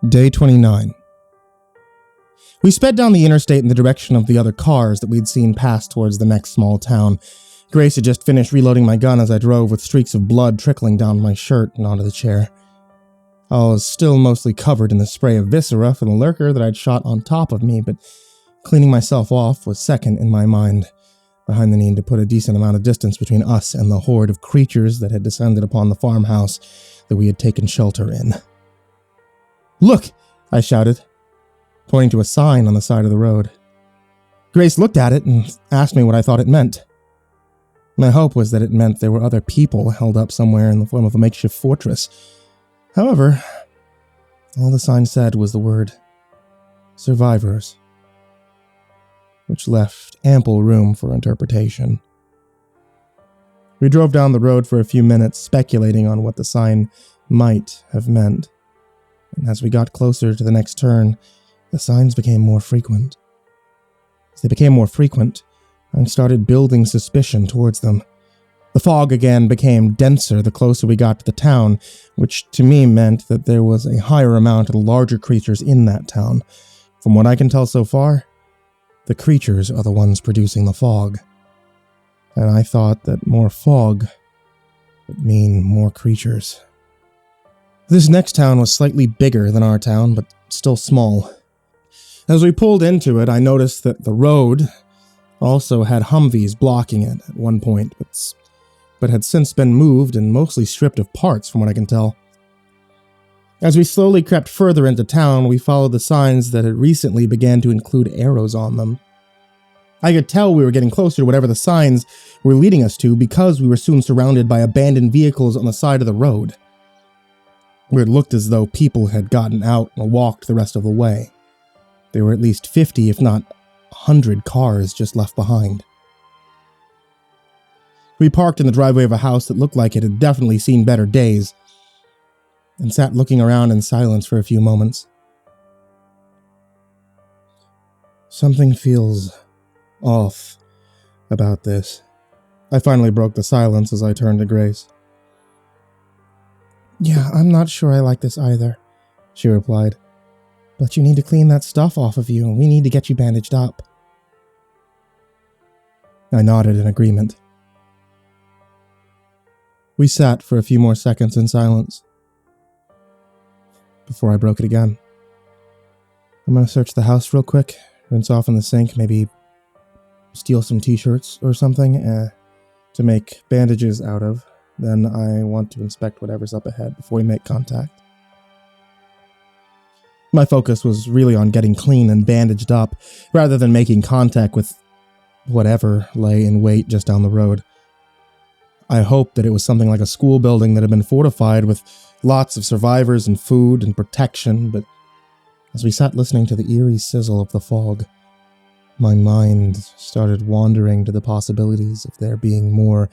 Day 29. We sped down the interstate in the direction of the other cars that we'd seen pass towards the next small town. Grace had just finished reloading my gun as I drove, with streaks of blood trickling down my shirt and onto the chair. I was still mostly covered in the spray of viscera from the lurker that I'd shot on top of me, but cleaning myself off was second in my mind, behind the need to put a decent amount of distance between us and the horde of creatures that had descended upon the farmhouse that we had taken shelter in. "Look!" I shouted, pointing to a sign on the side of the road. Grace looked at it and asked me what I thought it meant. My hope was that it meant there were other people held up somewhere in the form of a makeshift fortress. However, all the sign said was the word survivors, which left ample room for interpretation. We drove down the road for a few minutes, speculating on what the sign might have meant. And as we got closer to the next turn, the signs became more frequent. As they became more frequent, I started building suspicion towards them. The fog again became denser the closer we got to the town, which to me meant that there was a higher amount of the larger creatures in that town. From what I can tell so far, the creatures are the ones producing the fog. And I thought that more fog would mean more creatures. This next town was slightly bigger than our town, but still small. As we pulled into it, I noticed that the road also had Humvees blocking it at one point, but had since been moved and mostly stripped of parts from what I can tell. As we slowly crept further into town, we followed the signs that had recently began to include arrows on them. I could tell we were getting closer to whatever the signs were leading us to because we were soon surrounded by abandoned vehicles on the side of the road, where it looked as though people had gotten out and walked the rest of the way. There were at least 50, if not 100 cars just left behind. We parked in the driveway of a house that looked like it had definitely seen better days, and sat looking around in silence for a few moments. Something feels off about this. I finally broke the silence as I turned to Grace. "Yeah, I'm not sure I like this either," she replied. "But you need to clean that stuff off of you, and we need to get you bandaged up." I nodded in agreement. We sat for a few more seconds in silence before I broke it again. "I'm gonna search the house real quick, rinse off in the sink, maybe steal some t-shirts or something to make bandages out of. Then I want to inspect whatever's up ahead before we make contact." My focus was really on getting clean and bandaged up, rather than making contact with whatever lay in wait just down the road. I hoped that it was something like a school building that had been fortified with lots of survivors and food and protection, but as we sat listening to the eerie sizzle of the fog, my mind started wandering to the possibilities of there being more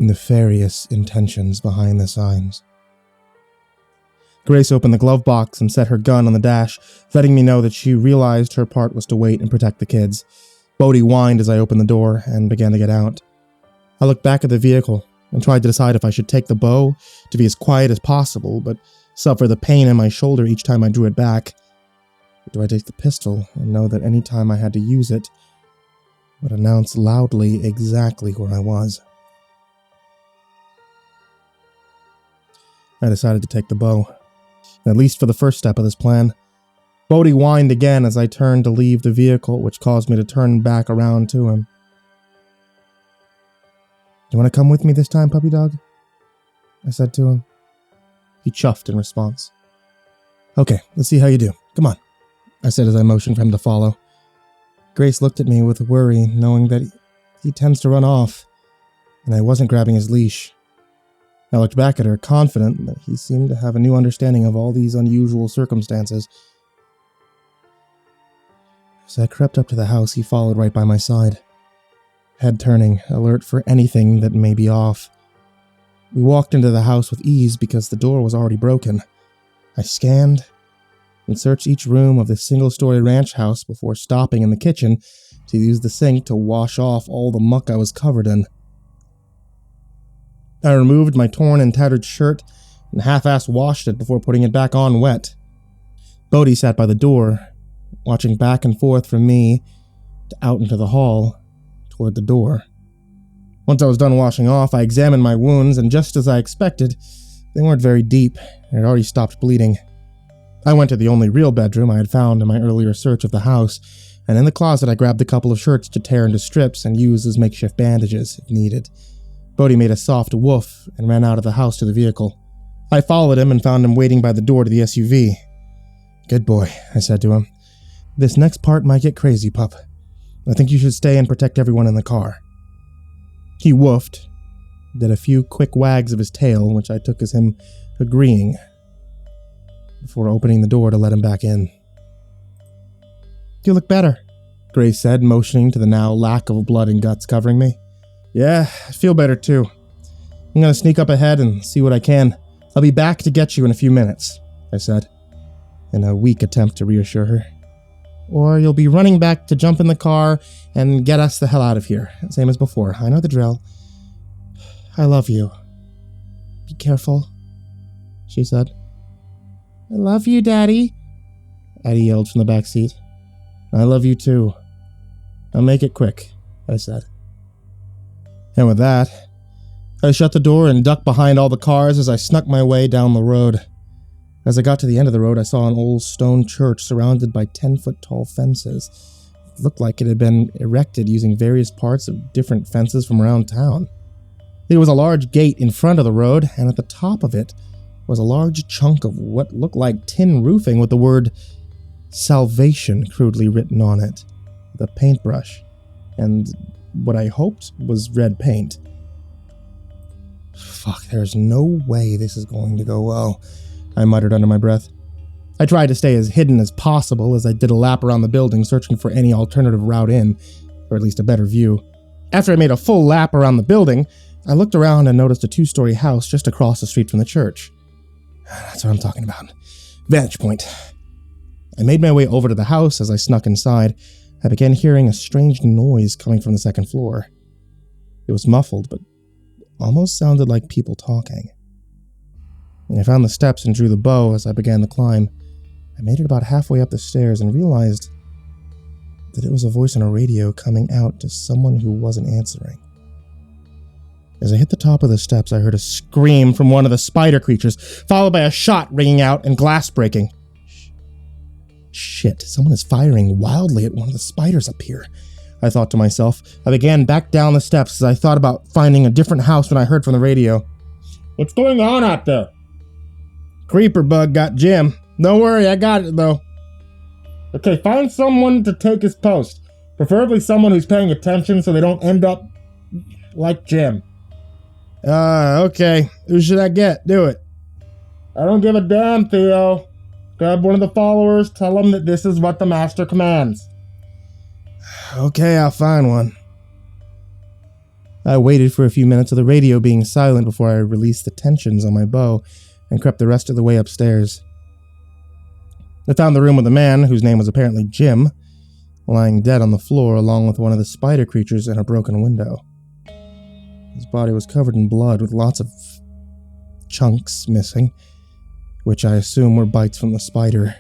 nefarious intentions behind the signs. Grace opened the glove box and set her gun on the dash, letting me know that she realized her part was to wait and protect the kids. Bodhi whined as I opened the door and began to get out. I looked back at the vehicle and tried to decide if I should take the bow to be as quiet as possible, but suffer the pain in my shoulder each time I drew it back. Or do I take the pistol and know that any time I had to use it would announce loudly exactly where I was? I decided to take the bow, at least for the first step of this plan. Bodhi whined again as I turned to leave the vehicle, which caused me to turn back around to him. "Do you want to come with me this time, puppy dog?" I said to him. He chuffed in response. "Okay, let's see how you do. Come on," I said as I motioned for him to follow. Grace looked at me with worry, knowing that he tends to run off, and I wasn't grabbing his leash. I looked back at her, confident that he seemed to have a new understanding of all these unusual circumstances. As I crept up to the house, he followed right by my side, head turning, alert for anything that may be off. We walked into the house with ease because the door was already broken. I scanned and searched each room of this single-story ranch house before stopping in the kitchen to use the sink to wash off all the muck I was covered in. I removed my torn and tattered shirt and half-ass washed it before putting it back on wet. Bodhi sat by the door, watching back and forth from me to out into the hall, toward the door. Once I was done washing off, I examined my wounds, and just as I expected, they weren't very deep, and had already stopped bleeding. I went to the only real bedroom I had found in my earlier search of the house, and in the closet I grabbed a couple of shirts to tear into strips and use as makeshift bandages if needed. Bodhi made a soft woof and ran out of the house to the vehicle. I followed him and found him waiting by the door to the SUV. "Good boy," I said to him. "This next part might get crazy, pup. I think you should stay and protect everyone in the car." He woofed, did a few quick wags of his tail, which I took as him agreeing, before opening the door to let him back in. "You look better," Grace said, motioning to the now lack of blood and guts covering me. "Yeah, I feel better too. I'm gonna sneak up ahead and see what I can. I'll be back to get you in a few minutes," I said, in a weak attempt to reassure her. "Or you'll be running back to jump in the car and get us the hell out of here. Same as before. I know the drill." "I love you. Be careful," she said. "I love you, Daddy," Addie yelled from the back seat. "I love you too. I'll make it quick," I said. And with that, I shut the door and ducked behind all the cars as I snuck my way down the road. As I got to the end of the road, I saw an old stone church surrounded by 10-foot-tall fences. It looked like it had been erected using various parts of different fences from around town. There was a large gate in front of the road, and at the top of it was a large chunk of what looked like tin roofing with the word "Salvation" crudely written on it, with a paintbrush, and what I hoped was red paint. "Fuck, there's no way this is going to go well," I muttered under my breath. I tried to stay as hidden as possible as I did a lap around the building, searching for any alternative route in, or at least a better view. After I made a full lap around the building, I looked around and noticed a 2-story house just across the street from the church. That's what I'm talking about. Vantage point. I made my way over to the house. As I snuck inside, I began hearing a strange noise coming from the second floor. It was muffled, but almost sounded like people talking. I found the steps and drew the bow as I began the climb. I made it about halfway up the stairs and realized that it was a voice on a radio coming out to someone who wasn't answering. As I hit the top of the steps, I heard a scream from one of the spider creatures, followed by a shot ringing out and glass breaking. Shit, someone is firing wildly at one of the spiders up here, I thought to myself. I began back down the steps as I thought about finding a different house when I heard from the radio. "What's going on out there?" "Creeper bug got Jim. Don't worry, I got it though." "Okay, find someone to take his post. Preferably someone who's paying attention so they don't end up like Jim." Okay. Who should I get? Do it." "I don't give a damn, Theo. Grab one of the followers, tell them that this is what the master commands." "Okay, I'll find one." I waited for a few minutes of the radio being silent before I released the tensions on my bow and crept the rest of the way upstairs. I found the room with a man, whose name was apparently Jim, lying dead on the floor along with one of the spider creatures in a broken window. His body was covered in blood with lots of chunks missing, which I assume were bites from the spider.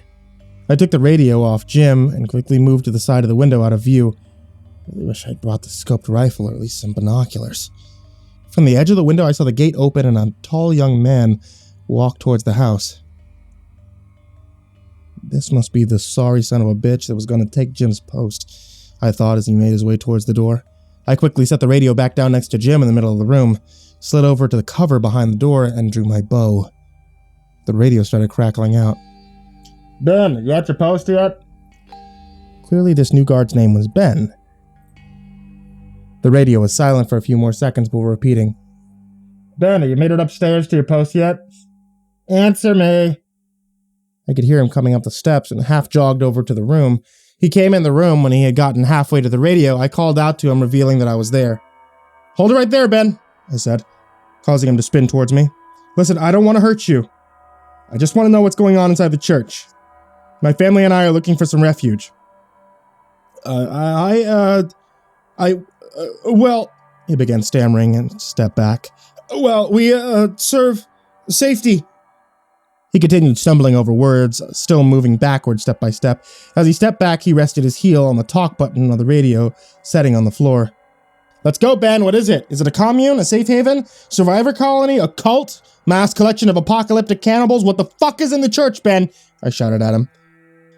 I took the radio off Jim and quickly moved to the side of the window out of view. I really wish I'd brought the scoped rifle or at least some binoculars. From the edge of the window, I saw the gate open and a tall young man walk towards the house. This must be the sorry son of a bitch that was going to take Jim's post, I thought as he made his way towards the door. I quickly set the radio back down next to Jim in the middle of the room, slid over to the cover behind the door, and drew my bow. The radio started crackling out. "Ben, you at your post yet?" Clearly this new guard's name was Ben. The radio was silent for a few more seconds before repeating. "Ben, you made it upstairs to your post yet? Answer me." I could hear him coming up the steps and half jogged over to the room. He came in the room when he had gotten halfway to the radio. I called out to him, revealing that I was there. "Hold it right there, Ben," I said, causing him to spin towards me. "Listen, I don't want to hurt you. I just want to know what's going on inside the church. My family and I are looking for some refuge." Well, he began stammering and stepped back. "Well, we, serve safety." He continued stumbling over words, still moving backward step by step. As he stepped back, he rested his heel on the talk button of the radio setting on the floor. Let's go, Ben. What is it? Is it a commune? A safe haven? Survivor colony? A cult? Mass collection of apocalyptic cannibals? What the fuck is in the church, Ben? I shouted at him.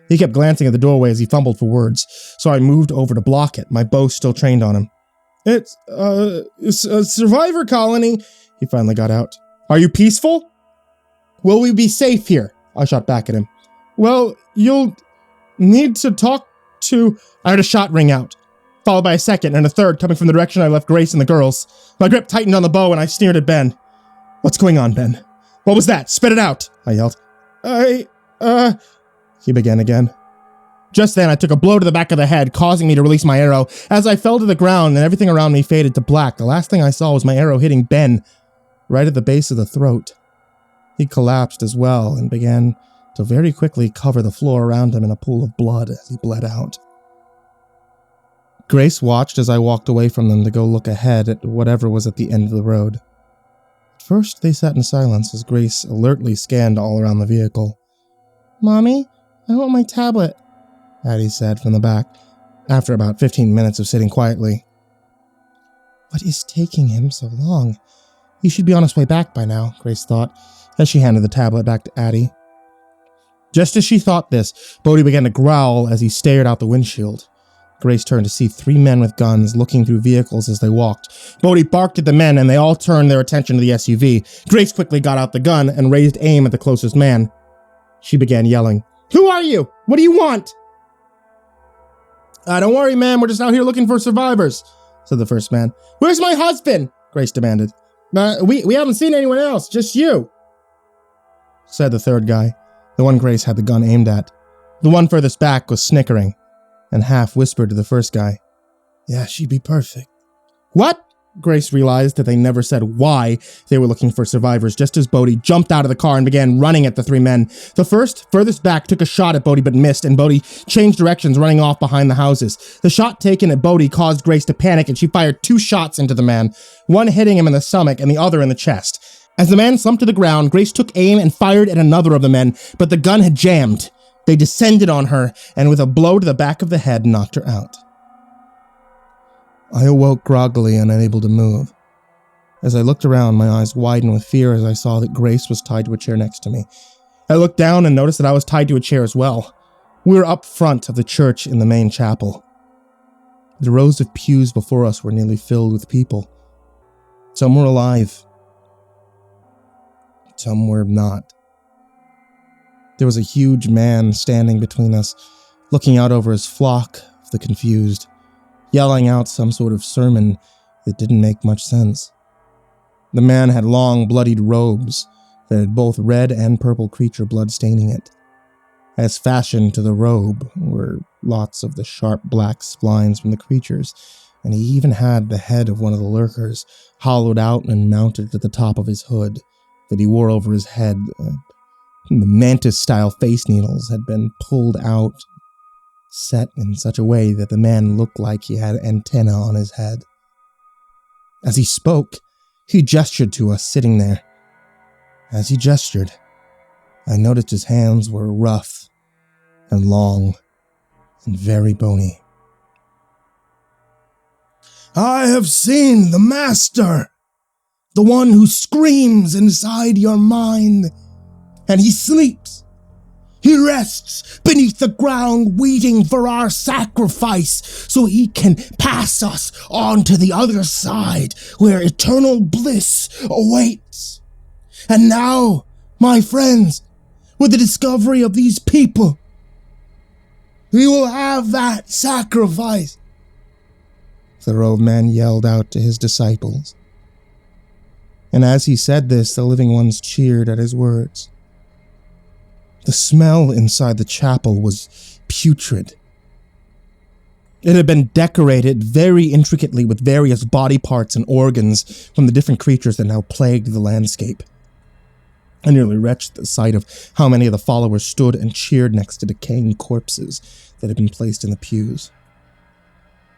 He kept glancing at the doorway as he fumbled for words, so I moved over to block it, my bow still trained on him. It's a survivor colony, he finally got out. Are you peaceful? Will we be safe here? I shot back at him. Well, you'll need to talk to... I heard a shot ring out, followed by a second and a third coming from the direction I left Grace and the girls. My grip tightened on the bow and I sneered at Ben. What's going on, Ben? What was that? Spit it out, I yelled. He began again. Just then, I took a blow to the back of the head, causing me to release my arrow. As I fell to the ground and everything around me faded to black, the last thing I saw was my arrow hitting Ben, right at the base of the throat. He collapsed as well and began to very quickly cover the floor around him in a pool of blood as he bled out. Grace watched as I walked away from them to go look ahead at whatever was at the end of the road. At first, they sat in silence as Grace alertly scanned all around the vehicle. Mommy, I want my tablet, Addie said from the back, after about 15 minutes of sitting quietly. What is taking him so long? He should be on his way back by now, Grace thought, as she handed the tablet back to Addie. Just as she thought this, Bodhi began to growl as he stared out the windshield. Grace turned to see 3 men with guns looking through vehicles as they walked. Bodhi barked at the men and they all turned their attention to the SUV. Grace quickly got out the gun and raised aim at the closest man. She began yelling, Who are you? What do you want? Don't worry, man. We're just out here looking for survivors, said the first man. Where's my husband? Grace demanded. We haven't seen anyone else, just you, said the third guy, the one Grace had the gun aimed at. The one furthest back was snickering, and half whispered to the first guy. Yeah, she'd be perfect. What? Grace realized that they never said why they were looking for survivors, just as Bodhi jumped out of the car and began running at the 3 men. The first, furthest back, took a shot at Bodhi but missed, and Bodhi changed directions, running off behind the houses. The shot taken at Bodhi caused Grace to panic, and she fired 2 shots into the man, one hitting him in the stomach and the other in the chest. As the man slumped to the ground, Grace took aim and fired at another of the men, but the gun had jammed. They descended on her, and with a blow to the back of the head, knocked her out. I awoke groggily and unable to move. As I looked around, my eyes widened with fear as I saw that Grace was tied to a chair next to me. I looked down and noticed that I was tied to a chair as well. We were up front of the church in the main chapel. The rows of pews before us were nearly filled with people. Some were alive. Some were not. There was a huge man standing between us, looking out over his flock of the confused, yelling out some sort of sermon that didn't make much sense. The man had long, bloodied robes that had both red and purple creature blood staining it. As fastened to the robe were lots of the sharp black splines from the creatures, and he even had the head of one of the lurkers hollowed out and mounted at the top of his hood that he wore over his head. The mantis-style face needles had been pulled out, set in such a way that the man looked like he had antennae on his head. As he spoke, he gestured to us sitting there. As he gestured, I noticed his hands were rough and long and very bony. I have seen the Master, the one who screams inside your mind, and he sleeps. He rests beneath the ground waiting for our sacrifice so he can pass us on to the other side where eternal bliss awaits. And now, my friends, with the discovery of these people, we will have that sacrifice, the old man yelled out to his disciples. And as he said this, the living ones cheered at his words. The smell inside the chapel was putrid. It had been decorated very intricately with various body parts and organs from the different creatures that now plagued the landscape. I nearly retched the sight of how many of the followers stood and cheered next to decaying corpses that had been placed in the pews.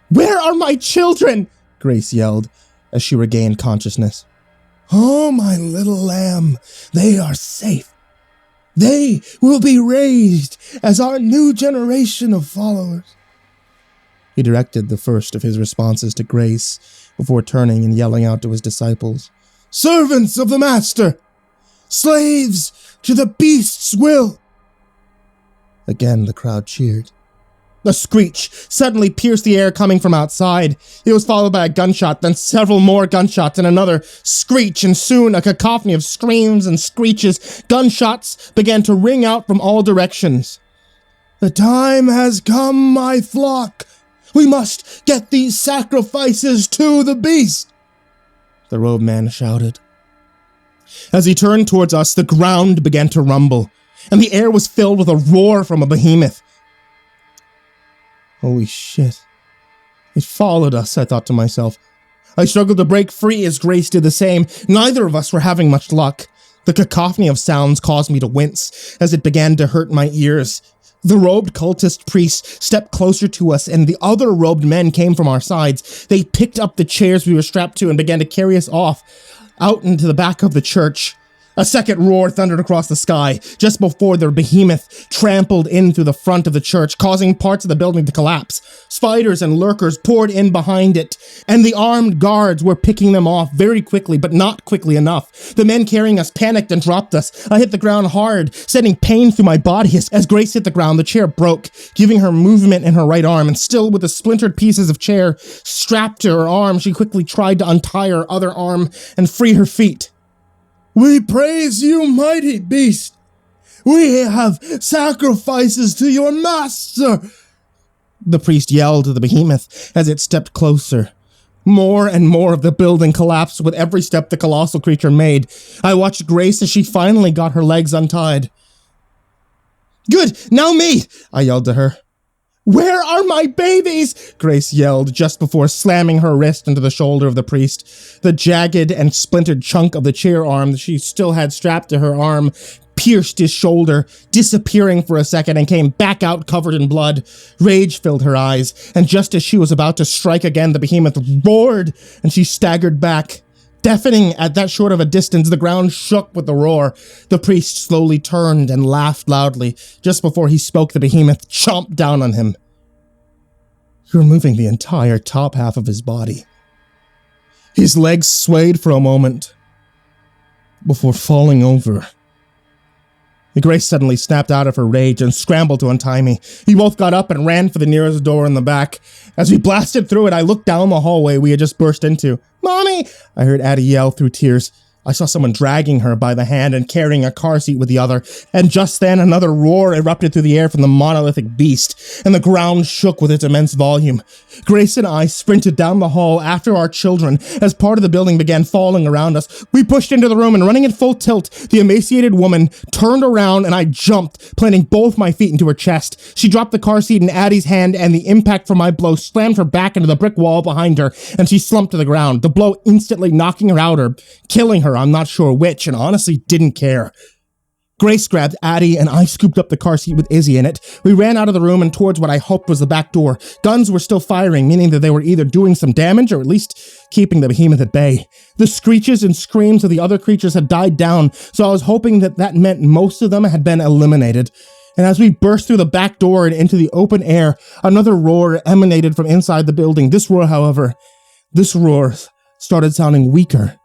Where are my children? Grace yelled as she regained consciousness. Oh, my little lamb, they are safe. They will be raised as our new generation of followers. He directed the first of his responses to Grace before turning and yelling out to his disciples, "Servants of the Master! Slaves to the beast's will!" Again, the crowd cheered. A screech suddenly pierced the air coming from outside. It was followed by a gunshot, then several more gunshots, and another screech, and soon a cacophony of screams and screeches. Gunshots began to ring out from all directions. "The time has come, my flock. We must get these sacrifices to the beast," the robed man shouted. As he turned towards us, the ground began to rumble, and the air was filled with a roar from a behemoth. Holy shit. It followed us, I thought to myself. I struggled to break free as Grace did the same. Neither of us were having much luck. The cacophony of sounds caused me to wince as it began to hurt my ears. The robed cultist priest stepped closer to us, and the other robed men came from our sides. They picked up the chairs we were strapped to and began to carry us off, out into the back of the church. A second roar thundered across the sky, just before their behemoth trampled in through the front of the church, causing parts of the building to collapse. Spiders and lurkers poured in behind it, and the armed guards were picking them off very quickly, but not quickly enough. The men carrying us panicked and dropped us. I hit the ground hard, sending pain through my body. As Grace hit the ground, the chair broke, giving her movement in her right arm, and still with the splintered pieces of chair strapped to her arm, she quickly tried to untie her other arm and free her feet. "We praise you, mighty beast. We have sacrifices to your master," the priest yelled to the behemoth as it stepped closer. More and more of the building collapsed with every step the colossal creature made. I watched Grace as she finally got her legs untied. "Good, now me," I yelled to her. "Where are my babies?" Grace yelled just before slamming her wrist into the shoulder of the priest. The jagged and splintered chunk of the chair arm that she still had strapped to her arm pierced his shoulder, disappearing for a second, and came back out covered in blood. Rage filled her eyes, and just as she was about to strike again, the behemoth roared, and she staggered back. Deafening at that short of a distance, the ground shook with the roar. The priest slowly turned and laughed loudly. Just before he spoke, the behemoth chomped down on him, removing the entire top half of his body. His legs swayed for a moment before falling over. Grace suddenly snapped out of her rage and scrambled to untie me. We both got up and ran for the nearest door in the back. As we blasted through it, I looked down the hallway we had just burst into. "Mommy!" I heard Addie yell through tears. I saw someone dragging her by the hand and carrying a car seat with the other, and just then another roar erupted through the air from the monolithic beast, and the ground shook with its immense volume. Grace and I sprinted down the hall after our children as part of the building began falling around us. We pushed into the room, and running at full tilt, the emaciated woman turned around and I jumped, planting both my feet into her chest. She dropped the car seat in Addie's hand, and the impact from my blow slammed her back into the brick wall behind her, and she slumped to the ground, the blow instantly knocking her out or killing her. I'm not sure which, and honestly didn't care. Grace grabbed Addie, and I scooped up the car seat with Izzy in it. We ran out of the room and towards what I hoped was the back door. Guns were still firing, meaning that they were either doing some damage or at least keeping the behemoth at bay. The screeches and screams of the other creatures had died down, so I was hoping that meant most of them had been eliminated. And as we burst through the back door and into the open air, another roar emanated from inside the building. This roar started sounding weaker,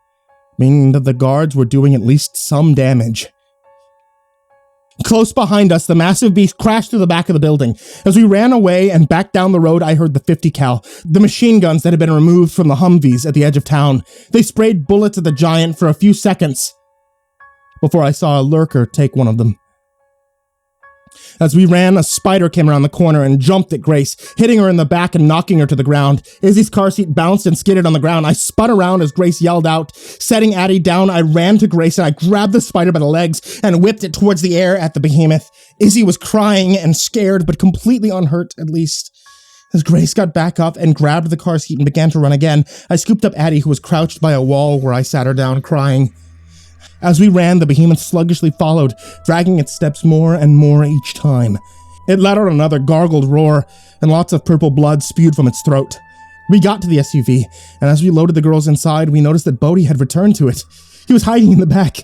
meaning that the guards were doing at least some damage. Close behind us, the massive beast crashed through the back of the building. As we ran away and back down the road, I heard the 50 cal, the machine guns that had been removed from the Humvees at the edge of town. They sprayed bullets at the giant for a few seconds before I saw a lurker take one of them. As we ran, a spider came around the corner and jumped at Grace, hitting her in the back and knocking her to the ground. Izzy's car seat bounced and skidded on the ground. I spun around as Grace yelled out. Setting Addie down, I ran to Grace and I grabbed the spider by the legs and whipped it towards the air at the behemoth. Izzy was crying and scared, but completely unhurt, at least. As Grace got back up and grabbed the car seat and began to run again, I scooped up Addie, who was crouched by a wall where I sat her down, crying. As we ran, the behemoth sluggishly followed, dragging its steps more and more each time. It let out another gargled roar, and lots of purple blood spewed from its throat. We got to the SUV, and as we loaded the girls inside, we noticed that Bodhi had returned to it. He was hiding in the back.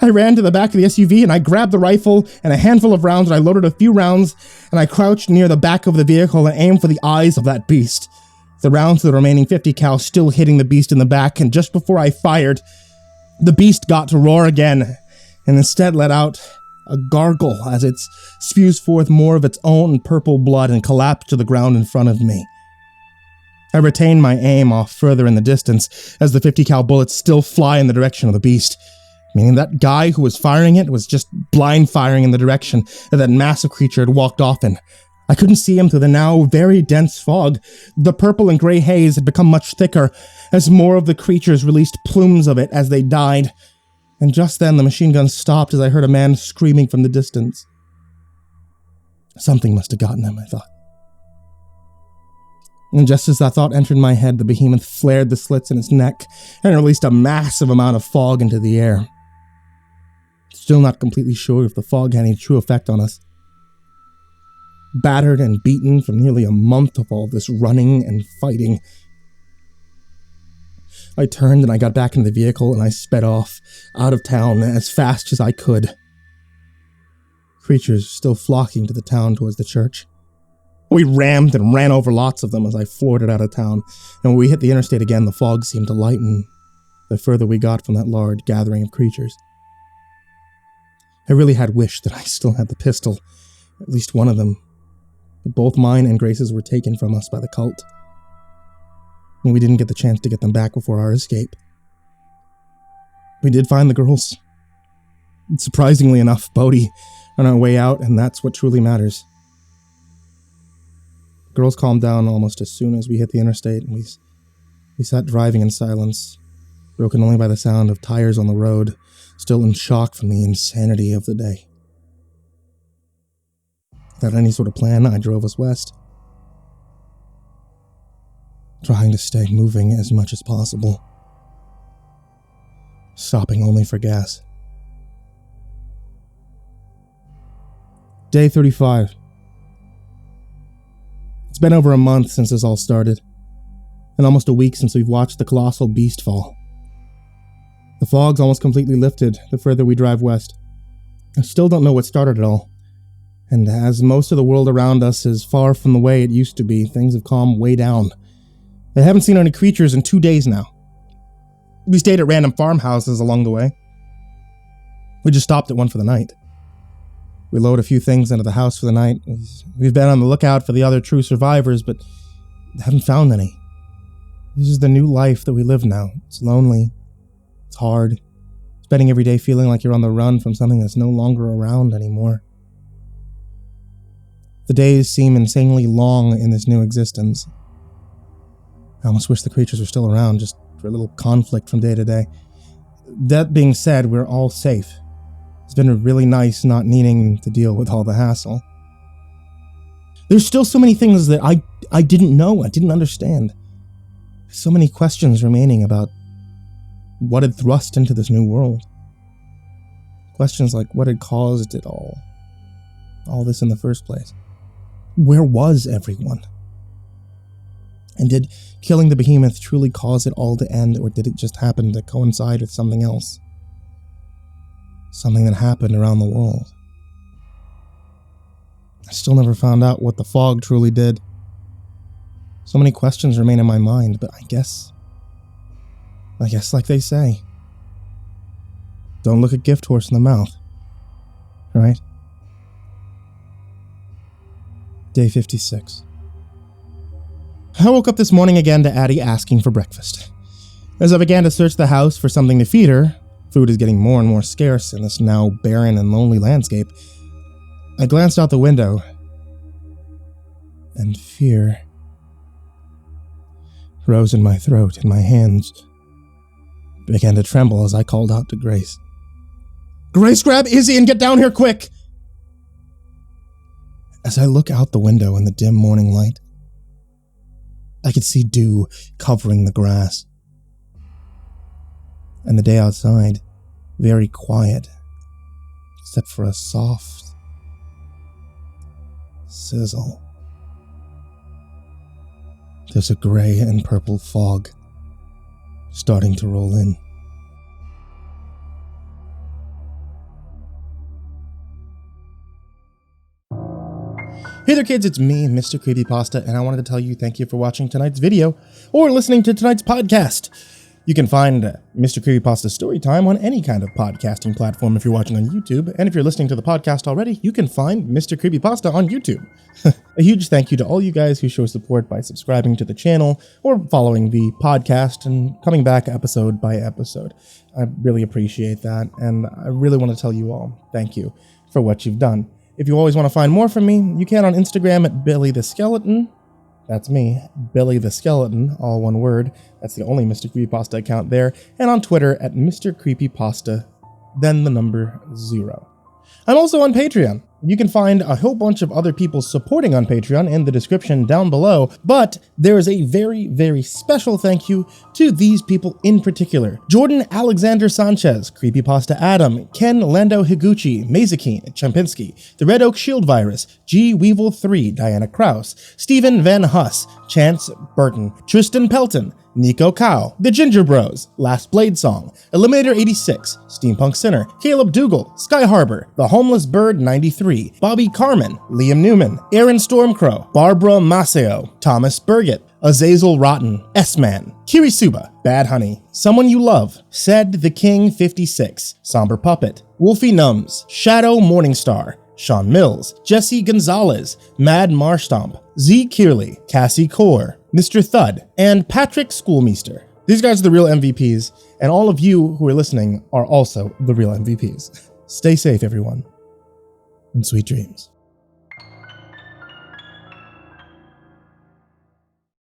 I ran to the back of the SUV and I grabbed the rifle and a handful of rounds and I loaded a few rounds and I crouched near the back of the vehicle and aimed for the eyes of that beast. The rounds of the remaining 50 cal still hitting the beast in the back, and just before I fired, the beast got to roar again and instead let out a gargle as it spews forth more of its own purple blood and collapsed to the ground in front of me. I retained my aim off further in the distance as the 50 cal bullets still fly in the direction of the beast, meaning that guy who was firing it was just blind firing in the direction that massive creature had walked off in. I couldn't see him through the now very dense fog. The purple and gray haze had become much thicker as more of the creatures released plumes of it as they died. And just then the machine gun stopped as I heard a man screaming from the distance. Something must have gotten him, I thought. And just as that thought entered my head, the behemoth flared the slits in its neck and released a massive amount of fog into the air. Still not completely sure if the fog had any true effect on us. Battered and beaten from nearly a month of all this running and fighting, I turned and I got back into the vehicle and I sped off, out of town, as fast as I could. Creatures still flocking to the town towards the church. We rammed and ran over lots of them as I floored it out of town, and when we hit the interstate again, the fog seemed to lighten the further we got from that large gathering of creatures. I really had wished that I still had the pistol, at least one of them, but both mine and Grace's were taken from us by the cult, and we didn't get the chance to get them back before our escape. We did find the girls. Surprisingly enough, Bodhi, on our way out, and that's what truly matters. The girls calmed down almost as soon as we hit the interstate, and we sat driving in silence, broken only by the sound of tires on the road, still in shock from the insanity of the day. Without any sort of plan, I drove us west, trying to stay moving as much as possible, stopping only for gas. Day 35. It's been over a month since this all started, and almost a week since we've watched the colossal beast fall. The fog's almost completely lifted the further we drive west. I still don't know what started it all, and as most of the world around us is far from the way it used to be, things have calmed way down. I haven't seen any creatures in 2 days now. We stayed at random farmhouses along the way. We just stopped at one for the night. We load a few things into the house for the night. We've been on the lookout for the other true survivors, but haven't found any. This is the new life that we live now. It's lonely. It's hard. Spending every day feeling like you're on the run from something that's no longer around anymore. The days seem insanely long in this new existence. I almost wish the creatures were still around, just for a little conflict from day to day. That being said, we're all safe. It's been really nice not needing to deal with all the hassle. There's still so many things that I didn't know, I didn't understand. So many questions remaining about what had thrust into this new world. Questions like what had caused it all this in the first place. Where was everyone? And did killing the behemoth truly cause it all to end, or did it just happen to coincide with something else? Something that happened around the world. I still never found out what the fog truly did. So many questions remain in my mind, but I guess like they say, don't look a gift horse in the mouth, right? Day 56. I woke up this morning again to Addie asking for breakfast. As I began to search the house for something to feed her, food is getting more and more scarce in this now barren and lonely landscape, I glanced out the window, and fear rose in my throat, and my hands began to tremble as I called out to Grace. "Grace, grab Izzy and get down here quick!" As I look out the window in the dim morning light, I could see dew covering the grass, and the day outside very quiet, except for a soft sizzle. There's a gray and purple fog starting to roll in. Hey there kids, it's me, MrCreepyPasta, and I wanted to tell you thank you for watching tonight's video, or listening to tonight's podcast. You can find MrCreepyPasta Storytime on any kind of podcasting platform if you're watching on YouTube, and if you're listening to the podcast already, you can find MrCreepyPasta on YouTube. A huge thank you to all you guys who show support by subscribing to the channel, or following the podcast and coming back episode by episode. I really appreciate that, and I really want to tell you all thank you for what you've done. If you always want to find more from me, you can on Instagram at Billy the Skeleton. That's me, Billy the Skeleton, all one word. That's the only MrCreepyPasta account there. And on Twitter at MrCreepyPasta, then the number 0. I'm also on Patreon. You can find a whole bunch of other people supporting on Patreon in the description down below, but there is a very, very special thank you to these people in particular. Jordan Alexander Sanchez, Creepypasta Adam, Ken Lando Higuchi, Mazakine, Champinski, The Red Oak Shield Virus, G Weevil 3, Diana Kraus, Stephen Van Huss, Chance Burton, Tristan Pelton, Nico Kao, The Ginger Bros, Last Blade Song, Eliminator 86, Steampunk Sinner, Caleb Dougal, Sky Harbor, The Homeless Bird 93, Bobby Carmen, Liam Newman, Aaron Stormcrow, Barbara Maceo, Thomas Burgett, Azazel Rotten, S-Man, Kirisuba, Bad Honey, Someone You Love, Said the King 56, Somber Puppet, Wolfie Nums, Shadow Morningstar, Sean Mills, Jesse Gonzalez, Mad Marstomp, Z. Kearley, Cassie Core, Mr. Thud, and Patrick Schoolmeister. These guys are the real MVPs, and all of you who are listening are also the real MVPs. Stay safe, everyone, and sweet dreams.